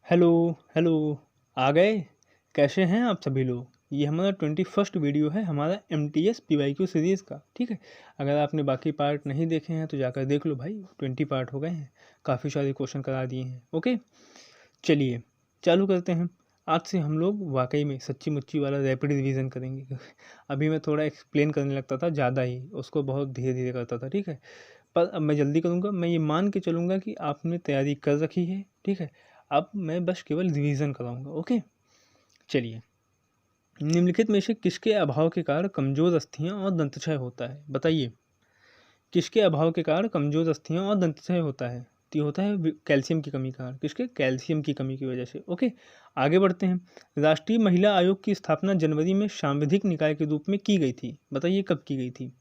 Hello hello. आ गए। कैसे हैं आप सभी लोग। ये हमारा 21st वीडियो है हमारा MTS PYQ सीरीज़ का। ठीक है, अगर आपने बाकी पार्ट नहीं देखे हैं तो जाकर देख लो भाई, 20 पार्ट हो गए हैं, काफ़ी सारे क्वेश्चन करा दिए हैं। ओके, चलिए चालू करते हैं। आज से हम लोग वाकई में सच्ची मुच्ची वाला रैपिड रिवीजन करेंगे। अभी मैं थोड़ा एक्सप्लेन करने लगता था ज़्यादा ही, उसको बहुत धीरे धीरे करता था। ठीक है, पर अब मैं जल्दी करूँगा। मैं ये मान के चलूँगा कि आपने तैयारी कर रखी है। ठीक है, अब मैं बस केवल रिवीजन कराऊंगा। ओके, चलिए। निम्नलिखित में से किसके अभाव के कारण कमजोर अस्थियां और दंतक्षय होता है, बताइए। किसके अभाव के कारण कमजोर अस्थियां और दंतक्षय होता है। तो ये होता है कैल्शियम की कमी के कारण। किसके? कैल्शियम की कमी की वजह से। ओके, आगे बढ़ते हैं। राष्ट्रीय महिला आयोग की स्थापना जनवरी में सांविधिक निकाय के रूप में की गई थी, बताइए कब की गई थी।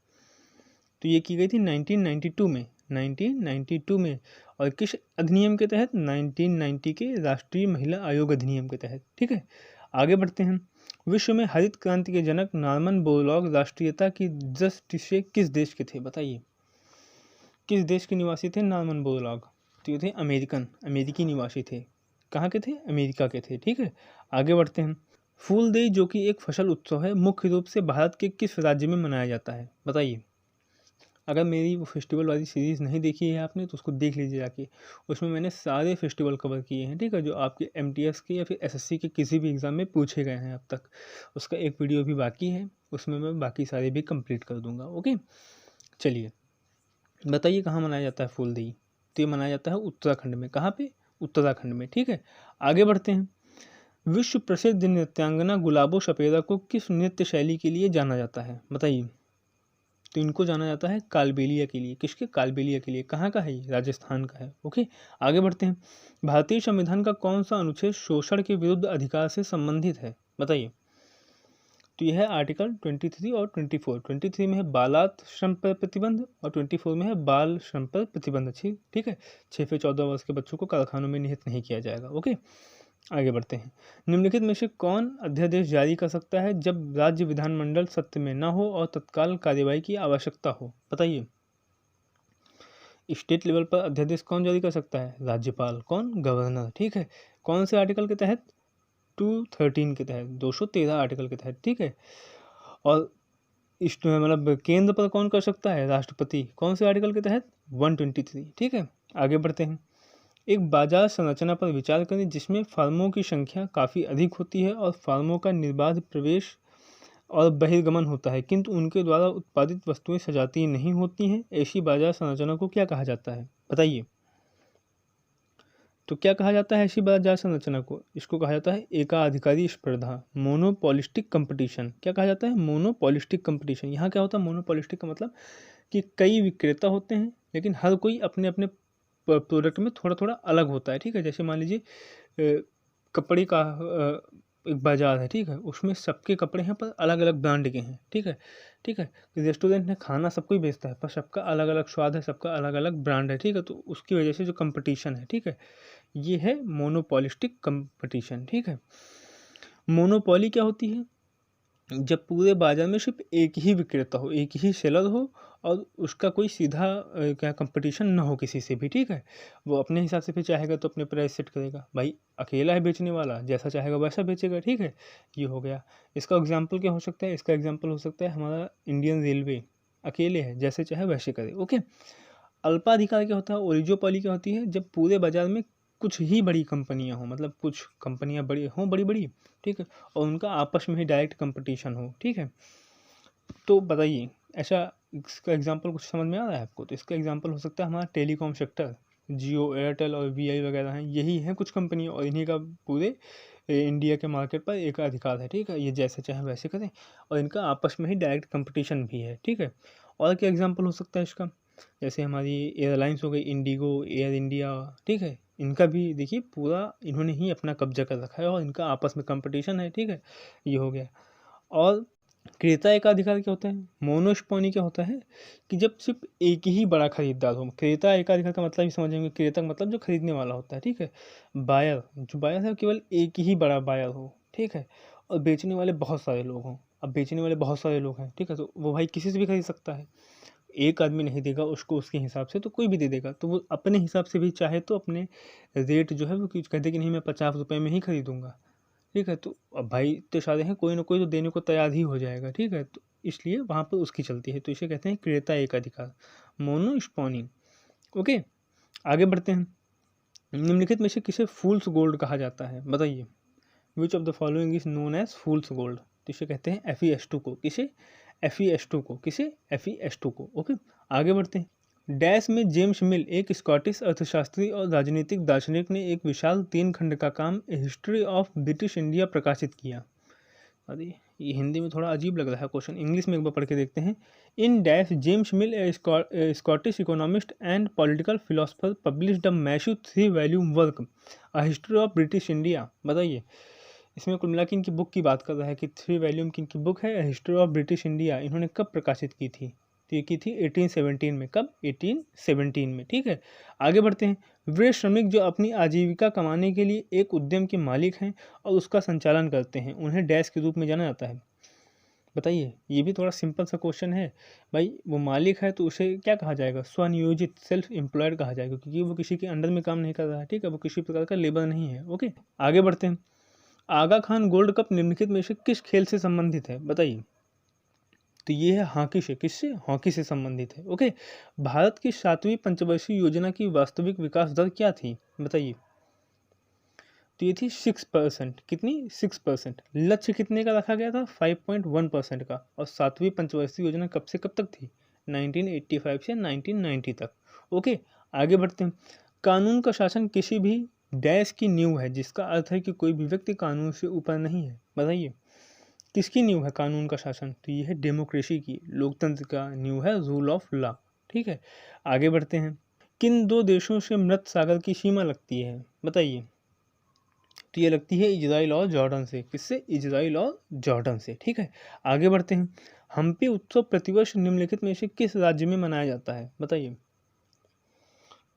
तो ये की गई थी 1992 में, 1992 में। और किस अधिनियम के तहत? 1990 के राष्ट्रीय महिला आयोग अधिनियम के तहत। ठीक है, आगे बढ़ते हैं। विश्व में हरित क्रांति के जनक नॉर्मन बोरलॉग राष्ट्रीयता की दृष्टि से किस देश के थे, बताइए। किस देश के निवासी थे नॉर्मन बोरलॉग? तो ये थे अमेरिकी निवासी थे। कहाँ के थे? अमेरिका के थे। ठीक है, आगे बढ़ते हैं। फूलदेई जो कि एक फसल उत्सव है, मुख्य रूप से भारत के किस राज्य में मनाया जाता है, बताइए। अगर मेरी वो फेस्टिवल वाली सीरीज़ नहीं देखी है आपने तो उसको देख लीजिए जाके। उसमें मैंने सारे फेस्टिवल कवर किए हैं। ठीक है, जो आपके MTS के या फिर SSC के किसी भी एग्ज़ाम में पूछे गए हैं अब तक। उसका एक वीडियो भी बाकी है, उसमें मैं बाकी सारे भी कंप्लीट कर दूंगा। ओके, चलिए बताइए कहाँ मनाया जाता है फूलदेई। तो ये मनाया जाता है उत्तराखंड में। कहाँ पे? उत्तराखंड में। ठीक है, आगे बढ़ते हैं। विश्व प्रसिद्ध नृत्यांगना गुलाबो सपेरा को किस नृत्य शैली के लिए जाना जाता है, बताइए। तो इनको जाना जाता है कालबेलिया के लिए। किसके? कालबेलिया के लिए। कहाँ का है ये? राजस्थान का है। ओके, आगे बढ़ते हैं। भारतीय संविधान का कौन सा अनुच्छेद शोषण के विरुद्ध अधिकार से संबंधित है, बताइए। तो यह है आर्टिकल 23 और 24। 23 में है बालात श्रम पर प्रतिबंध और 24 में है बाल श्रम पर प्रतिबंध। अच्छी, ठीक है, 6 से 14 वर्ष के बच्चों को कारखानों में निहित नहीं किया जाएगा। ओके, आगे बढ़ते हैं। निम्नलिखित में से कौन अध्यादेश जारी कर सकता है जब राज्य विधानमंडल सत्य में न हो और तत्काल कार्यवाही की आवश्यकता हो, बताइए। स्टेट लेवल पर अध्यादेश कौन जारी कर सकता है? राज्यपाल। कौन? गवर्नर। ठीक है, कौन से आर्टिकल के तहत? 213 के तहत, 213 आर्टिकल के तहत। ठीक है, और इस मतलब केंद्र पर कौन कर सकता है? राष्ट्रपति। कौन से आर्टिकल के तहत? 123। ठीक है, आगे बढ़ते हैं। एक बाजार संरचना पर विचार करें जिसमें फर्मों की संख्या काफ़ी अधिक होती है और फर्मों का निर्बाध प्रवेश और बहिर्गमन होता है, किंतु उनके द्वारा उत्पादित वस्तुएं सजातीय नहीं होती हैं। ऐसी बाजार संरचना को क्या कहा जाता है, बताइए। तो क्या कहा जाता है ऐसी बाजार संरचना को? इसको कहा जाता है एकाधिकारी स्पर्धा, मोनोपोलिस्टिक कंपटीशन। क्या कहा जाता है? Monopolistic competition. यहाँ क्या होता है मोनोपोलिस्टिक का मतलब कि कई विक्रेता होते हैं लेकिन हर कोई अपने अपने प्रोडक्ट में थोड़ा थोड़ा अलग होता है। ठीक है, जैसे मान लीजिए कपड़े का एक बाजार है। ठीक है, उसमें सबके कपड़े हैं पर अलग अलग ब्रांड के हैं। ठीक है, ठीक है, रेस्टोरेंट में खाना सबको ही बेचता है पर सबका अलग अलग स्वाद है, सबका अलग अलग ब्रांड है। ठीक है, तो उसकी वजह से जो कंपटीशन है, ठीक है, ये है मोनोपोलिस्टिक कंपटीशन। ठीक है, मोनोपोली क्या होती है? जब पूरे बाजार में सिर्फ एक ही विक्रेता हो, एक ही सेलर हो और उसका कोई सीधा क्या कंपटीशन ना हो किसी से भी। ठीक है, वो अपने हिसाब से फिर चाहेगा तो अपने प्राइस सेट करेगा। भाई अकेला है बेचने वाला, जैसा चाहेगा वैसा बेचेगा। ठीक है, ये हो गया। इसका एग्जाम्पल क्या हो सकता है? इसका एग्जाम्पल हो सकता है हमारा इंडियन रेलवे, अकेले है, जैसे चाहे वैसे करे। ओके, अल्पाधिकार क्या होता है? ओलिगोपोली क्या होती है? जब पूरे बाजार में कुछ ही बड़ी कंपनियां हों, मतलब कुछ कंपनियां बड़ी हों, बड़ी बड़ी, ठीक है, और उनका आपस में ही डायरेक्ट कंपटीशन हो। ठीक है, तो बताइए ऐसा, इसका एग्जांपल कुछ समझ में आ रहा है आपको? तो इसका एग्जांपल हो सकता है हमारा टेलीकॉम सेक्टर, जियो, एयरटेल और VI वगैरह हैं, यही हैं कुछ कंपनियां और इन्हीं का पूरे इंडिया के मार्केट पर एक अधिकार है। ठीक है, ये जैसे चाहे वैसे करें और इनका आपस में ही डायरेक्ट कंपटीशन भी है। ठीक है, और क्या एग्जाम्पल हो सकता है इसका? जैसे हमारी एयरलाइंस हो गई, इंडिगो, एयर इंडिया। ठीक है, इनका भी देखिए पूरा इन्होंने ही अपना कब्जा कर रखा है और इनका आपस में कंपटीशन है। ठीक है, ये हो गया। और क्रेता एकाधिकार क्या होता है? मोनोस्पोनी क्या होता है? कि जब सिर्फ एक ही बड़ा खरीदार हो। क्रेता एकाधिकार का मतलब ही समझेंगे, क्रेता का मतलब जो खरीदने वाला होता है। ठीक है, बायर, जो बायर है केवल एक ही बड़ा बायर हो। ठीक है, और बेचने वाले बहुत सारे लोग हों। अब बेचने वाले बहुत सारे लोग हैं, ठीक है, तो वो भाई किसी से भी खरीद सकता है। एक आदमी नहीं देगा उसको उसके हिसाब से तो कोई भी दे देगा, तो वो अपने हिसाब से भी चाहे तो अपने रेट जो है वो कहते कि नहीं मैं 50 रुपये में ही खरीदूंगा, ठीक है। तो अब भाई इतने सारे हैं, कोई ना कोई तो देने को तैयार ही हो जाएगा, ठीक है। तो इसलिए वहाँ पर उसकी चलती है, तो इसे कहते हैं क्रेता एक अधिकार, मोनोस्पोनी। ओके, आगे बढ़ते हैं। निम्नलिखित में से किसे फूल्स गोल्ड कहा जाता है, बताइए। Which of the following is known as fool's gold, तो इसे कहते हैं FeS2 को, किसे, FeS2 को, किसे, FeS2 को। ओके, आगे बढ़ते हैं। डैश में जेम्स मिल एक स्कॉटिश अर्थशास्त्री और राजनीतिक दार्शनिक ने एक विशाल 3 खंड का काम ए हिस्ट्री ऑफ ब्रिटिश इंडिया प्रकाशित किया। अरे ये हिंदी में थोड़ा अजीब लग रहा है क्वेश्चन, इंग्लिश में एक बार पढ़ के देखते हैं। In dash James mill A Scottish economist and political philosopher published a massive 3 volume work a history of British India. बताइए, इसमें कुल मिला के इनकी बुक की बात कर रहा है कि 3 वॉल्यूम की इनकी बुक है हिस्ट्री ऑफ ब्रिटिश इंडिया, इन्होंने कब प्रकाशित की थी, तो ये की थी 1817 में। कब, 1817 में, ठीक है। आगे बढ़ते हैं। वे श्रमिक जो अपनी आजीविका कमाने के लिए एक उद्यम के मालिक हैं और उसका संचालन करते हैं, उन्हें डैश के रूप में जाना जाता है। बताइए, ये भी थोड़ा सिंपल सा क्वेश्चन है भाई। वो मालिक है तो उसे क्या कहा जाएगा, स्वनियोजित, सेल्फ एम्प्लॉयड कहा जाएगा, क्योंकि वो किसी के अंडर में काम नहीं कर रहा है, ठीक है, वो किसी प्रकार का लेबर नहीं है। ओके, आगे बढ़ते हैं। आगा खान गोल्ड कप निम्नलिखित में से किस खेल से संबंधित है, बताइए। तो ये है हॉकी से, किससे, हॉकी से संबंधित है। ओके, भारत की 7वीं पंचवर्षीय योजना की वास्तविक विकास दर क्या थी, बताइए। तो ये थी 6%, कितनी, 6%। लक्ष्य कितने का रखा गया था, 5.1% का। और 7वीं पंचवर्षीय योजना कब से कब तक थी, 1985 से 1990 तक। ओके, आगे बढ़ते हैं। कानून का शासन किसी भी डैश की नींव है, जिसका अर्थ है कि कोई भी व्यक्ति कानून से ऊपर नहीं है। बताइए, किसकी नींव है कानून का शासन, तो ये है डेमोक्रेसी की, लोकतंत्र का नींव है रूल ऑफ लॉ, ठीक है। आगे बढ़ते हैं। किन 2 देशों से मृत सागर की सीमा लगती है, बताइए। तो ये लगती है इजराइल और जॉर्डन से, किससे, इजराइल और जॉर्डन से, ठीक है। आगे बढ़ते हैं। हम्पी उत्सव प्रतिवर्ष निम्नलिखित में से किस राज्य में मनाया जाता है, बताइए।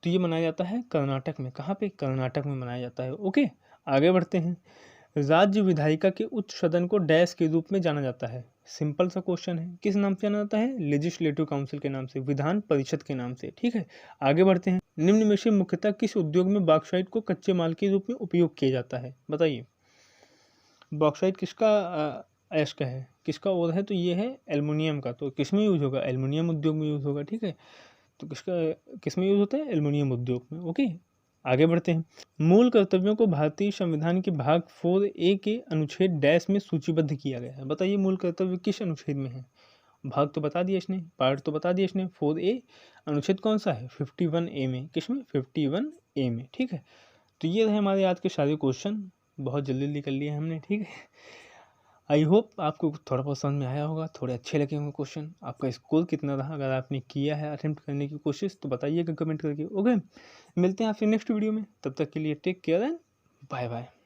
तो ये मनाया जाता है कर्नाटक में, कहाँ पे, कर्नाटक में मनाया जाता है। ओके, आगे बढ़ते हैं। राज्य विधायिका के उच्च सदन को डैश के रूप में जाना जाता है, सिंपल सा क्वेश्चन है, किस नाम से जाना जाता है, लेजिस्लेटिव काउंसिल के नाम से, विधान परिषद के नाम से, ठीक है। आगे बढ़ते हैं। निम्न में से मुख्यतः किस उद्योग में बॉक्साइट को कच्चे माल के रूप में उपयोग किया जाता है, बताइए। बॉक्साइट किसका अयस्क है, किसका ओर है, तो ये है एल्युमिनियम का, तो किस में यूज होगा, एल्युमिनियम उद्योग में यूज होगा, ठीक है। तो किस में यूज होता है, एल्युमिनियम उद्योग में। ओके, आगे बढ़ते हैं। मूल कर्तव्यों को भारतीय संविधान के भाग 4A के अनुच्छेद डैश में सूचीबद्ध किया गया है, बताइए मूल कर्तव्य किस अनुच्छेद में है। भाग तो बता दिया इसने, पार्ट तो बता दिया इसने, 4A, अनुच्छेद कौन सा है, 51A में, किस में, 51A में, ठीक है। तो ये रहे हमारे आज के सारे क्वेश्चन, बहुत जल्दी जल्दी कर लिए हमने, ठीक है। आई होप आपको थोड़ा बहुत समझ में आया होगा, थोड़े अच्छे लगे होंगे क्वेश्चन। आपका स्कोर कितना रहा, अगर आपने किया है अटेम्प्ट करने की कोशिश तो बताइएगा कमेंट करके। ओके, मिलते हैं आपसे नेक्स्ट वीडियो में, तब तक के लिए take care and bye bye.